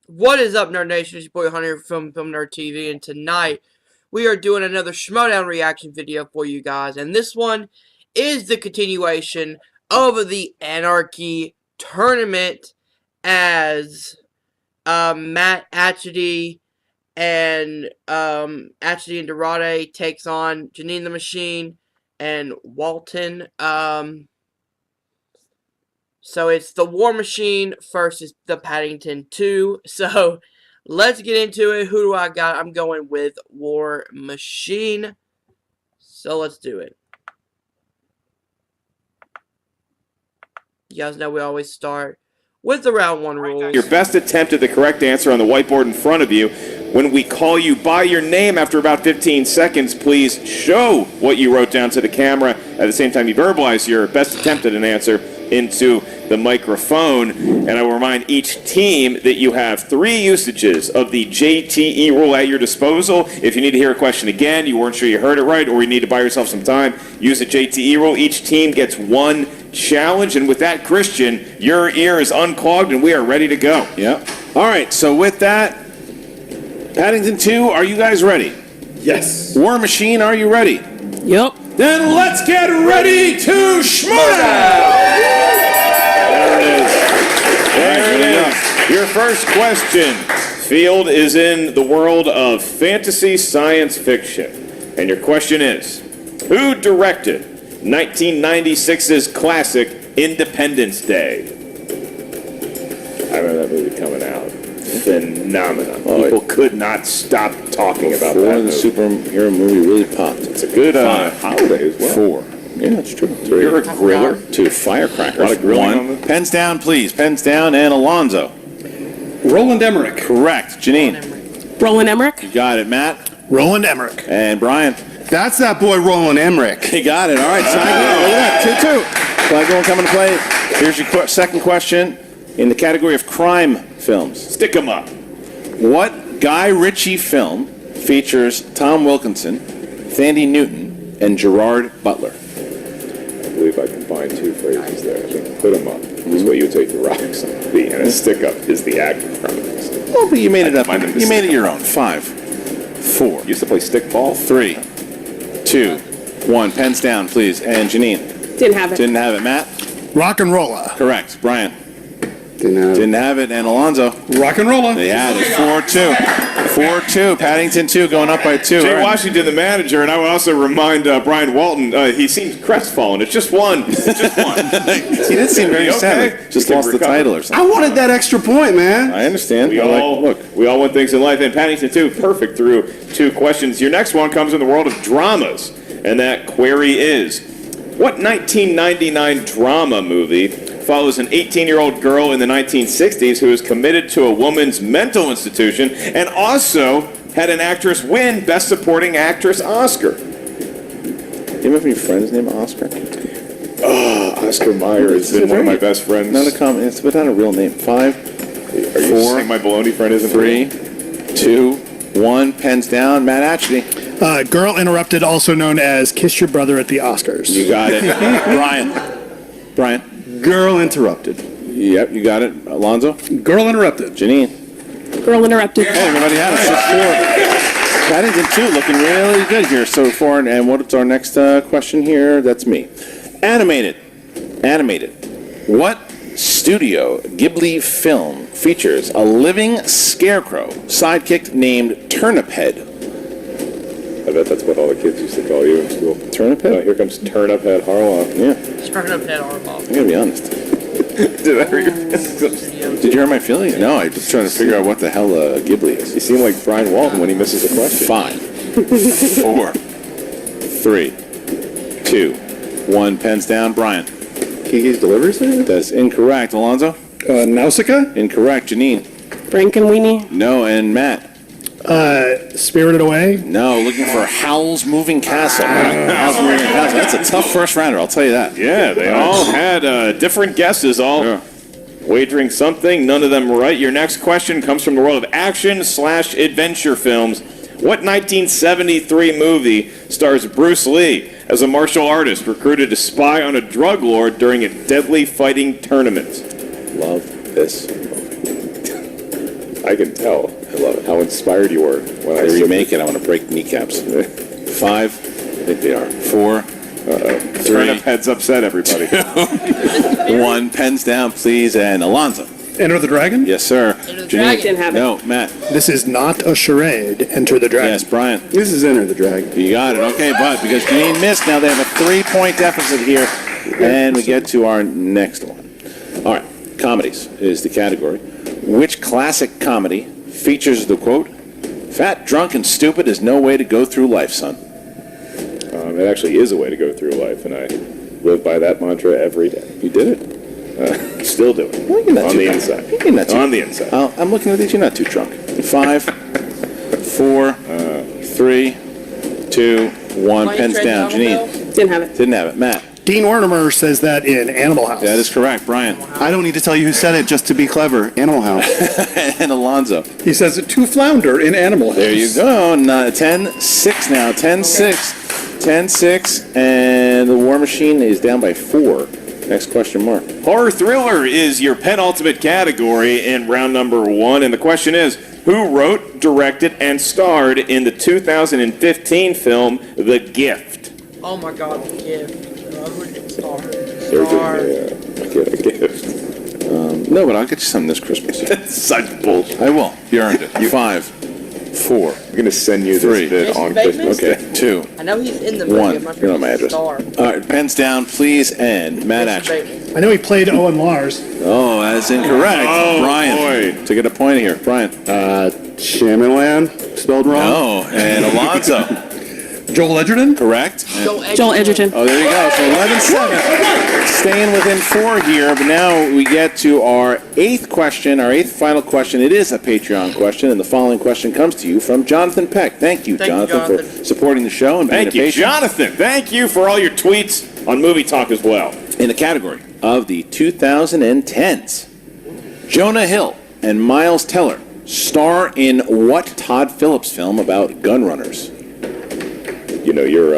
What is up, Nerd Nation? It's your boy Hunter from Film Nerd TV, and tonight we are doing another Schmodown reaction video for you guys. And this one is the continuation of the Anarchy Tournament as Matt Atchity and Dorade takes on Janine the Machine and Walton. So it's the War Machine versus the Paddington 2. So let's get into it. Who do I got? I'm going with War Machine. So let's do it. You guys know we always start with the round one rules. Your best attempt at the correct answer on the whiteboard in front of you. When we call you by your name after about 15 seconds, please show what you wrote down to the camera. At the same time, you verbalize your best attempt at an answer into the microphone. And I will remind each team that you have 3 usages of the JTE rule at your disposal. If you need to hear a question again, you weren't sure you heard it right, or you need to buy yourself some time, use the JTE rule. Each team gets 1 challenge. And with that, Christian, your ear is unclogged and we are ready to go. Yep. All right, so with that, Paddington 2, are you guys ready? Yes. War Machine, are you ready? Yep. Then let's get ready to Schmodown! There it is. There it is. Your first question. Field is in the world of fantasy science fiction. And your question is, who directed 1996's classic Independence Day? I remember that movie coming out. Phenomenal. People could not stop talking about that The movie. superhero movie really popped. It's a good holiday as well. 4. Yeah, that's true. 3. You're a griller. 2. Firecrackers. A lot of grilling on 1. this. Pens down, please. Pens down, and Alonzo. Roland Emmerich. Correct. Janine. Roland Emmerich. You got it, Matt. Roland Emmerich. And Brian. That's that boy Roland Emmerich. You got it. All right, Cyclone. Look at that. 2-2. Cyclone coming to play. Here's your second question in the category of crime films. Stick 'em up. What Guy Ritchie film features Tom Wilkinson, Thandie Newton, and Gerard Butler? I believe I combined 2 phrases there. I think put 'em up is what you would take the rocks on be, and a stick up is the act of criminals. Oh, but you made it up. Combine them to You made it stick your up. own. 5, 4, Used to play stick ball. 3, 2, 1. Pens down, please. And Janine. Didn't have it. Didn't have it. Matt. Rock and Rolla. Correct. Brian. Didn't Didn't have it. And Alonzo. Rock and Rolla. They had it. 4-2. 4-2. Paddington 2 going up by 2. Jay All right. Washington, the manager, and I would also remind Brian Walton, he seems crestfallen. It's just one. It's just one. He did seem very You okay? sad. Just You can lost the recover. title or something. I wanted that extra point, man. I understand. We all want things in life, and Paddington 2, perfect through 2 questions. Your next one comes in the world of dramas, and that query is, what 1999 drama movie follows an 18-year-old girl in the 1960s who is committed to a woman's mental institution and also had an actress win Best Supporting Actress Oscar? Do you have any friends named Oscar? Oscar Mayer has been one of my best friends. Not a common. It's but not a real name. 5, Are you 4, saying my baloney friend isn't 3, 2, 1. Pens down. Matt Atchity. Girl Interrupted, also known as Kiss Your Brother at the Oscars. You got it. Brian. Girl Interrupted. Yep, you got it. Alonzo. Girl Interrupted. Janine. Girl Interrupted. Hey, everybody had it. 6-4. Paddington 2 looking really good here so far. And what's our next question here? That's me. Animated. What Studio Ghibli film features a living scarecrow sidekick named Turnip Head? I bet that's what all the kids used to call you in school. Turnip Head? Here comes Turnip Head Harlow. Yeah, Turn up that arm off. I'm gonna be honest. Did I hear you? Did you hear my feelings? No, I'm just trying to figure out what the hell Ghibli is. You seem like Brian Walton when he misses a question. 5, 4, 3, 2, 1. Pens down. Brian. Kiki's Delivery Center? That's incorrect. Alonzo? Nausicaa. Incorrect. Janine? Frankenweenie. No. And Matt? Spirited Away. No. Looking for Howl's Moving Castle. Howl's Moving Castle. That's a tough first rounder, I'll tell you that. Yeah, they all had different guesses, all wagering something, none of them right. Your next question comes from the world of action/adventure films. What 1973 movie stars Bruce Lee as a martial artist recruited to spy on a drug lord during a deadly fighting tournament? Love this. I can tell. I love it. How inspired you were when I Whatever you said make it, I want to break kneecaps. 5, I think they are. 4, 3, Turnip heads upset everybody. 1. Pens down, please. And Alonzo. Enter the Dragon? Yes, sir. Enter the Janine? Dragon. Didn't have it. No, Matt. This is not a charade. Enter the Dragon. Yes, Brian. This is Enter the Dragon. You got it. Okay, but because Janine missed, now they have a 3-point deficit here. And we get to our next one. All right, comedies is the category. Which classic comedy features the quote, "Fat, drunk, and stupid is no way to go through life, son"? it actually is a way to go through life, and I live by that mantra every day. You did it. Still do it. Well, you're not On too the drunk. inside. You're not too On the inside. I'm looking at these. You're not too drunk. 5, 4, 3, 2, 1. Mike Pens Trent down. Domino? Janine. Didn't have it. Didn't have it. Matt. Dean Wernimer says that in Animal House. That is correct. Brian. I don't need to tell you who said it just to be clever. Animal House. And Alonzo. He says it to Flounder in Animal House. There you go. 10-6 now. 10-6. 10-6. And the War Machine is down by 4. Next question, Mark. Horror thriller is your penultimate category in round number 1, and the question is, who wrote, directed, and starred in the 2015 film The Gift? Oh my God, the gift. Star. I get a gift. No, but I'll get you something this Christmas. Such bullshit. I will. You earned it. 5, 4. I'm going to send you 3. this bit Jason on Bateman? Christmas. Okay. 2. I know he's in the movie. 1. I'm not You sure know my he's the address. star. All right, pens down, please, and Matt Jason action. Bateman. I know he played Owen Lars. Oh, that's incorrect. Oh, Brian. boy. To get a point here. Brian. Shyamalan, spelled wrong. No. And Alonzo. Joel Edgerton? Correct. And- Joel Edgerton. oh, there you go. So 11-7. Staying within 4 here, but now we get to our 8th question, our 8th final question. It is a Patreon question, and the following question comes to you from Jonathan Peck. Thank you, Thank you, Jonathan, Jonathan. for supporting the show and being Thank a you, patron. Jonathan. Thank you for all your tweets on Movie Talk as well. In the category of the 2010s, Jonah Hill and Miles Teller star in what Todd Phillips film about gun runners? You know, you're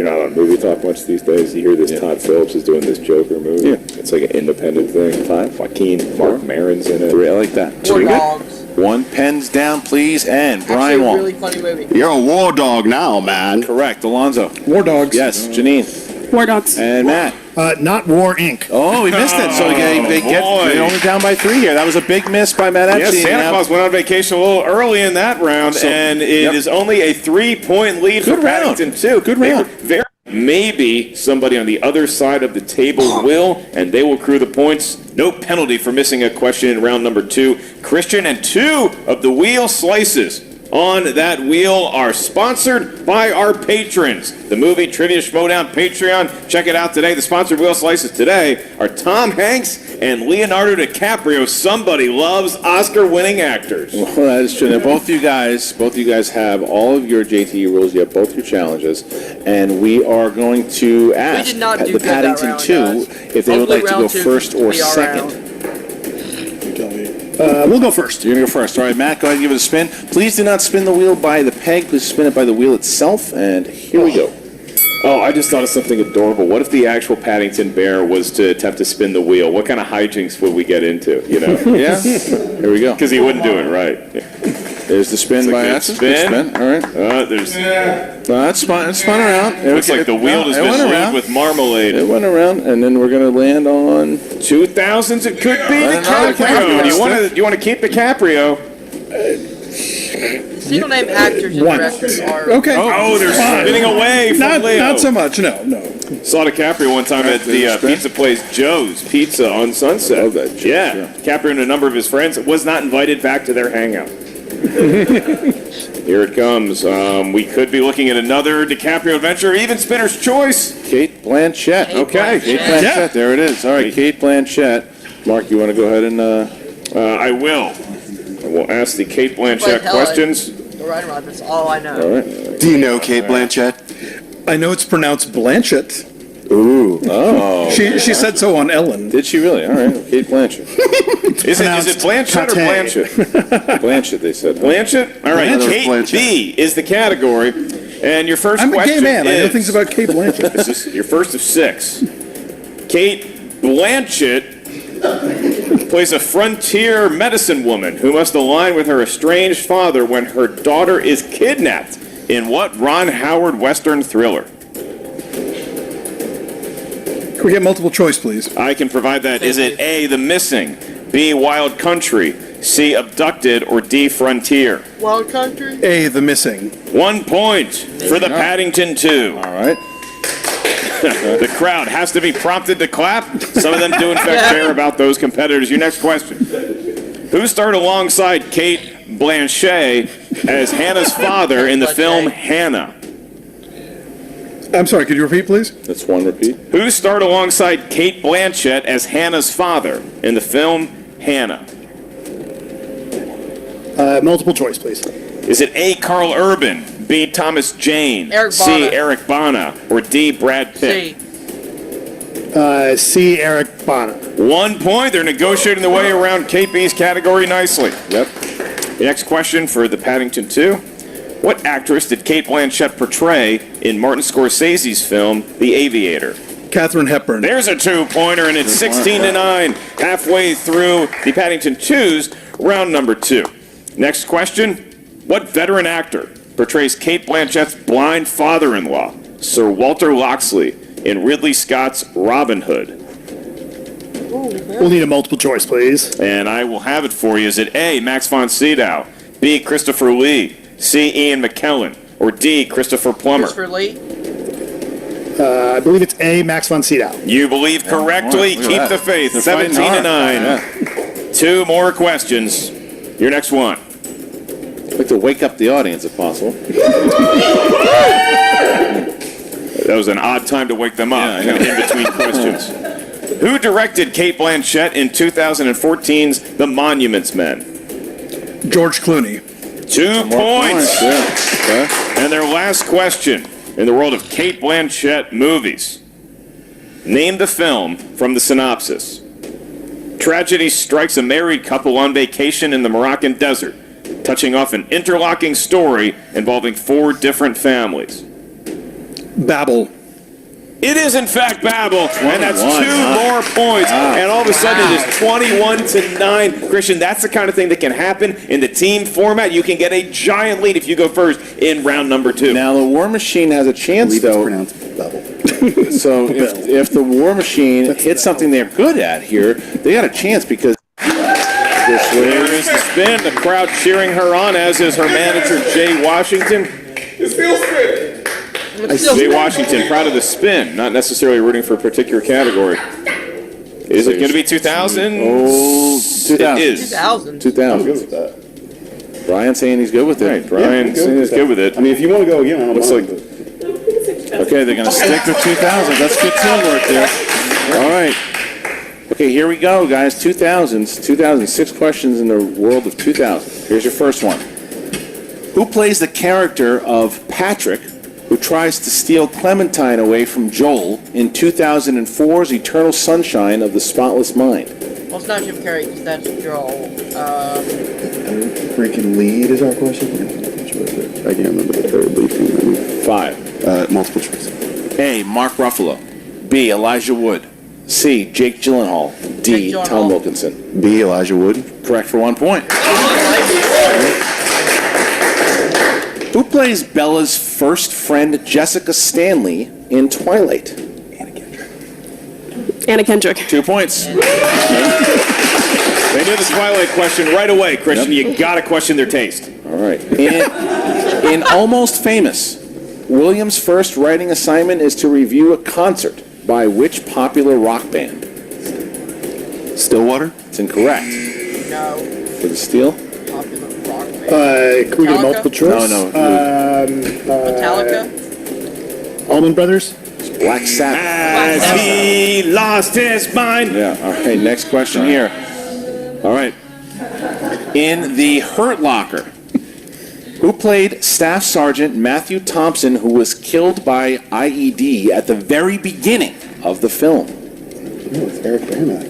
not on Movie Talk much these days. You hear this Todd Phillips is doing this Joker movie. Yeah. It's like an independent thing. 5. Joaquin, Mark Maron's in it. 3. I like that. War Two. Dogs. 1. Pens down, please, and Actually, Brian a Wall. really funny movie. You're a war dog now, man. Correct. Alonzo. War Dogs. Yes. Janine. War Dogs. And Matt. Not War Inc. Oh, we missed it. So boy. they're only down by 3 here. That was a big miss by Matt Yes, Epstein. Santa Now- Claus went on vacation a little early in that round, So- and it is only a 3-point lead Good for round. Paddington, too. Good round. Maybe somebody on the other side of the table will, and they will accrue the points. No penalty for missing a question in round number 2. Christian, and 2 of the wheel slices on that wheel are sponsored by our patrons. The Movie Trivia Schmodown Patreon. Check it out today. The sponsored wheel slices today are Tom Hanks and Leonardo DiCaprio. Somebody loves Oscar-winning actors. Well, that is true. Now, both you guys have all of your JTE rules. You have both your challenges, and we are going to ask did not do the good that Paddington round, 2 guys. if they would Hopefully like to go round 2 first or will be our second. round. We'll go first. You're going to go first. All right, Matt, go ahead and give it a spin. Please do not spin the wheel by the peg. Please spin it by the wheel itself. And here we go. Oh, I just thought of something adorable. What if the actual Paddington Bear was to attempt to spin the wheel? What kind of hijinks would we get into, you know? Yeah? Here we go. Because he wouldn't do it right. There's the spin It's a by good Atkins. spin. Good spin. All right. There's It's spun around. looks like the wheel has it been went loaded around. with marmalade. It went around, and then we're going to land on... 2000s, it could be Another DiCaprio. DiCaprio. Do you want to keep DiCaprio? Single name actors and One. directors are. Okay. Oh, they're spinning away from Not, Leo. not so much, no. Saw DiCaprio one time at the Spin. pizza place Joe's Pizza on Sunset. Love that. Yeah. DiCaprio and a number of his friends was not invited back to their hangout. Here it comes. We could be looking at another DiCaprio adventure, even Spinner's Choice. Kate Blanchett. Kate Okay, Blanchett. Kate Blanchett. Yeah. There it is. All right, Kate Blanchett. Mark, you want to go ahead and... I will. I will ask the Kate Blanchett But hell, questions. The right around, that's all I know. All right. Do you know Kate Blanchett? I know it's pronounced Blanchett. Ooh. Oh. She said so on Ellen. Did she really? All right. Kate Blanchett. Is it Blanchett or Pate. Blanchett? Blanchett, they said. Blanchett? All right, Blanchett. Kate Blanchett. B is the category. And your first I'm a question gay man. I know is- things about Kate Blanchett. This is your first of 6. Kate Blanchett plays a frontier medicine woman who must align with her estranged father when her daughter is kidnapped in what Ron Howard Western thriller? Can we get multiple choice, please? I can provide that. Is it A, The Missing, B, Wild Country, C, Abducted, or D, Frontier? Wild Country? A, The Missing. 1 point for the Paddington 2. All right. The crowd has to be prompted to clap. Some of them do, in fact, care about those competitors. Your next question. Who starred alongside Kate Blanchett as Hannah's father in the film Hannah? I'm sorry, could you repeat, please? That's one repeat. Who starred alongside Kate Blanchett as Hannah's father in the film Hannah? Multiple choice, please. Is it A, Carl Urban, B, Thomas Jane, Eric C, Bana. Eric Bana, or D, Brad Pitt? C. C, Eric Bana. 1 point. They're negotiating their way around Kate B's category nicely. Yep. The next question for the Paddington 2. What actress did Kate Blanchett portray in Martin Scorsese's film The Aviator? Katharine Hepburn. There's a 2-pointer, and it's 16-9. Halfway through the Paddington 2's round number 2. Next question. What veteran actor portrays Kate Blanchett's blind father-in-law, Sir Walter Loxley, in Ridley Scott's Robin Hood? We'll need a multiple choice, please. And I will have it for you. Is it A, Max von Sydow, B, Christopher Lee, C, Ian McKellen, or D, Christopher Plummer? Christopher Lee? I believe it's A, Max von Sydow. You believe correctly. Look at Keep that. the faith. They're fighting 17-9. hard. 2 more questions. Your next one. I'd like to wake up the audience if possible. That was an odd time to wake them up in between questions. Who directed Kate Blanchett in 2014's The Monuments Men? George Clooney. 2 points. Yeah. Okay. And their last question in the world of Kate Blanchett movies. Name the film from the synopsis. Tragedy strikes a married couple on vacation in the Moroccan desert, touching off an interlocking story involving 4 different families. Babel. It is, in fact, Babel, and that's 2 more points. And all of a sudden, it is 21-9. Christian, that's the kind of thing that can happen in the team format. You can get a giant lead if you go first in round number 2. Now the War Machine has a chance, though. So if the War Machine hits something they're good at here, they got a chance because this way. There is the spin. The crowd cheering her on, as is her manager, Jay Washington. Jay Washington, proud of the spin, not necessarily rooting for a particular category. Is it going to be 2000? Oh, 2000. It is. 2000. 2000. Brian saying he's good with it. Right, Brian saying he's good with it. I mean, if you want to go again, I don't Looks mind. like Okay, they're going to stick with 2000. That's good teamwork there. All right. Okay, here we go, guys. 2000s. 2006 questions in the world of 2000. Here's your first one. Who plays the character of Patrick, who tries to steal Clementine away from Joel in 2004's Eternal Sunshine of the Spotless Mind? Well, it's not Jim Carrey, because that's Joel. Freaking lead is our question? I can't remember the third lead thing. 5. Multiple choice. A. Mark Ruffalo. B. Elijah Wood. C. Jake Gyllenhaal. D. Jake Gyllenhaal. Tom Wilkinson. B. Elijah Wood. Correct for 1 point. Who plays Bella's first friend, Jessica Stanley, in Twilight? Anna Kendrick. 2 points. they knew the Twilight question right away, Christian. Yep. You got to question their taste. All right. In Almost Famous, William's first writing assignment is to review a concert by which popular rock band? Stillwater. It's incorrect. No. For the steal? Popular rock band. Can we get Metallica? multiple choice? No. Metallica? Allman Brothers. It's Black Sabbath. As he lost his mind. Yeah. All right. Next question here. All right. In The Hurt Locker, who played Staff Sergeant Matthew Thompson, who was killed by IED at the very beginning of the film? It's Eric Bana.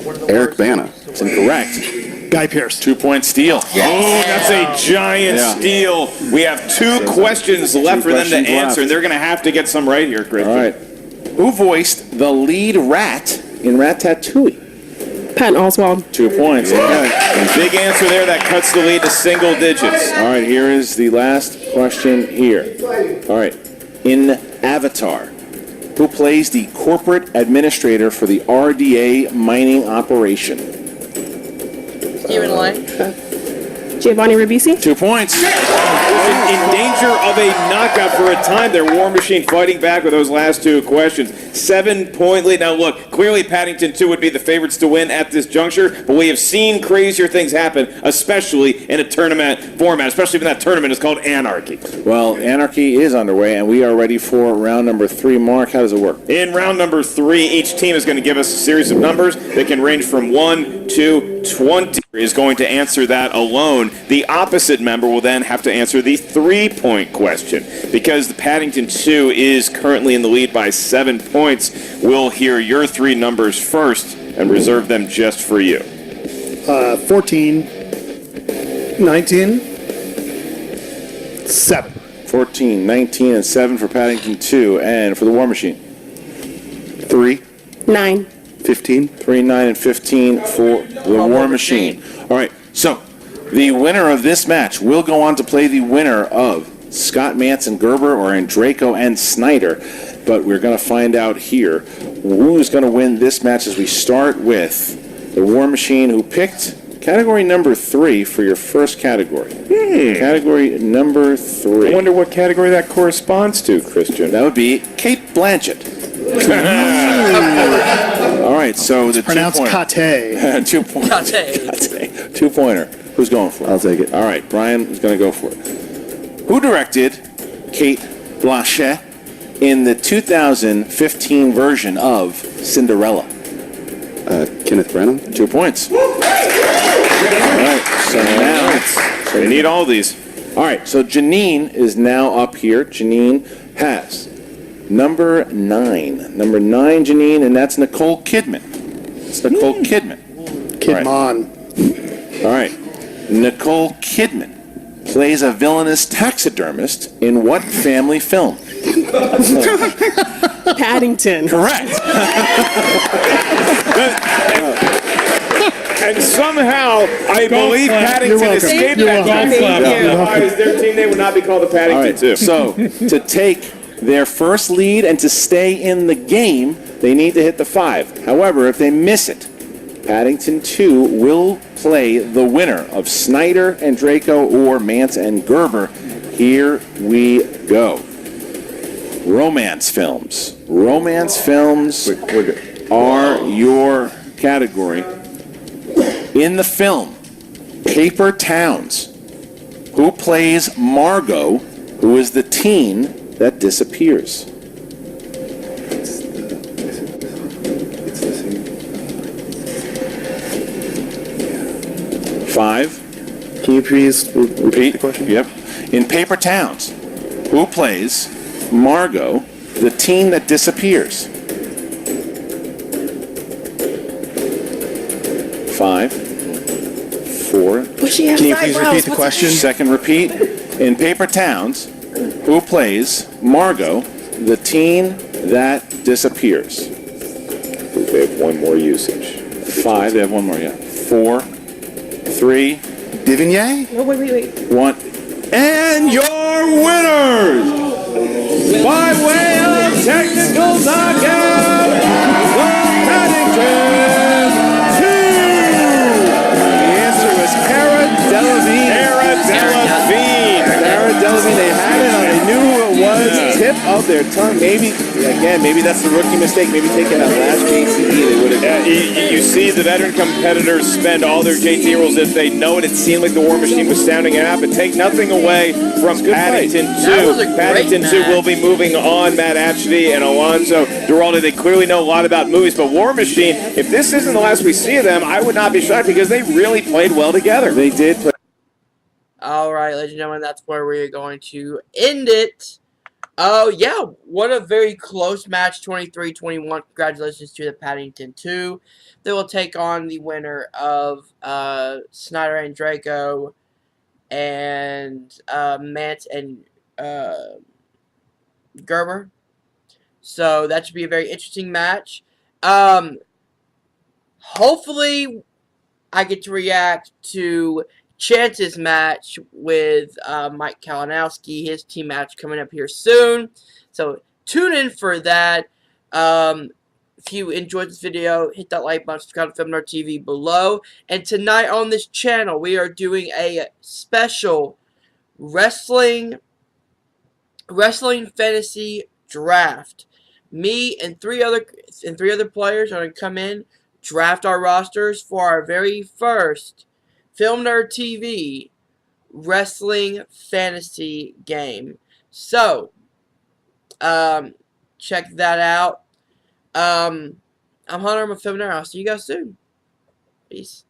One of the Eric worst. Bana. It's incorrect. Guy Pearce. 2 point steal. Oh, that's a giant Yeah. steal. We have 2 questions left for them to questions answer, left. and they're going to have to get some right here, Christian. All right. Who voiced the lead rat in Ratatouille? Patton Oswald. 2 points. Okay. Big answer there. That cuts the lead to single digits. All right, here is the last question here. All right. In Avatar, who plays the corporate administrator for the RDA mining operation? Stephen Lang. Giovanni Ribisi. 2 points. In danger of a knockout for a time there. War Machine fighting back with those last two questions. 7-point lead. Now look, clearly Paddington 2 would be the favorites to win at this juncture, but we have seen crazier things happen, especially in a tournament format, especially when that tournament is called Anarchy. Well, Anarchy is underway, and we are ready for round number 3. Mark, how does it work? In round number 3, each team is going to give us a series of numbers that can range from 1 to 20. Is going to answer that alone. The opposite member will then have to answer the 3-point question. Because the Paddington 2 is currently in the lead by 7 points, we'll hear your 3 numbers first and reserve them just for you. 14, 19, 7. 14, 19, and 7 for Paddington 2. And for the War Machine? 3, 9. 15. 3, 9, and 15 for the War Machine. All right, so the winner of this match will go on to play the winner of Scott Manson Gerber or Andraco and Snyder. But we're going to find out here who's going to win this match as we start with the War Machine, who picked category number 3 for your first category. Category number 3. I wonder what category that corresponds to, Christian. That would be Kate Blanchett. All right, so the Pronounced 2-pointer. Kate. 2 points. Kate. 2-pointer. Who's going for it? I'll take it. All right, Brian is going to go for it. Who directed Kate Blanchett in the 2015 version of Cinderella? Kenneth Branagh. 2 points. All right, so now... They need all these. All right, so Janine is now up here. Janine has number 9. Number 9, Janine, and that's Nicole Kidman. It's Nicole Kidman. Kid Mon. All right. Nicole Kidman plays a villainous taxidermist in what family film? Paddington. Correct. And somehow, I believe clap. Paddington You're welcome. escaped You're that. welcome. Golf clap. Thank you. Otherwise, their team name would not be called the All Paddington right, 2. so to take their first lead and to stay in the game, they need to hit the 5. However, if they miss it, Paddington 2 will play the winner of Snyder and Draco or Mance and Gerber. Here we go. Romance films. Romance films are your category. In the film Paper Towns, who plays Margot, who is the teen that disappears? It's the same. 5. Can you please repeat the question? Yep. In Paper Towns, who plays Margot, the teen that disappears? 5, 4. But she has Can you please repeat the question? Second repeat. In Paper Towns, who plays Margot, the teen that disappears? They have one more usage. 5. They have one more, yeah. 4, 3, Divigny? Oh, wait. 1. And your winners, by way of technical knockout, the Paddington 2. The answer was Cara Delevingne. Cara Delevingne. They had it on. They knew who it was. Tip of their tongue. Maybe that's the rookie mistake. Maybe taking that last JTE, they would have. You see the veteran competitors spend all their JT rules if they know it. It seemed like the War Machine was sounding it out, but take nothing away from Paddington 2. That was a great Paddington 2 will be moving on. Matt Atchity and Alonzo Duralde, they clearly know a lot about movies, but War Machine, if this isn't the last we see of them, I would not be shocked because they really played well together. They did play. All right, ladies and gentlemen, that's where we're going to end it. Oh, yeah, what a very close match, 23-21. Congratulations to the Paddington 2. They will take on the winner of Snyder and Draco and Mance and Gerber. So that should be a very interesting match. hopefully I get to react to Chance's match with Mike Kalinowski, his team match coming up here soon. So tune in for that. If you enjoyed this video, hit that like button, subscribe to Film Nerd TV below. And tonight on this channel, we are doing a special wrestling fantasy draft. Me and three other players are going to come in, draft our rosters for our very first Film Nerd TV wrestling fantasy game. So, check that out. I'm Hunter. I'm a Film Nerd. I'll see you guys soon. Peace.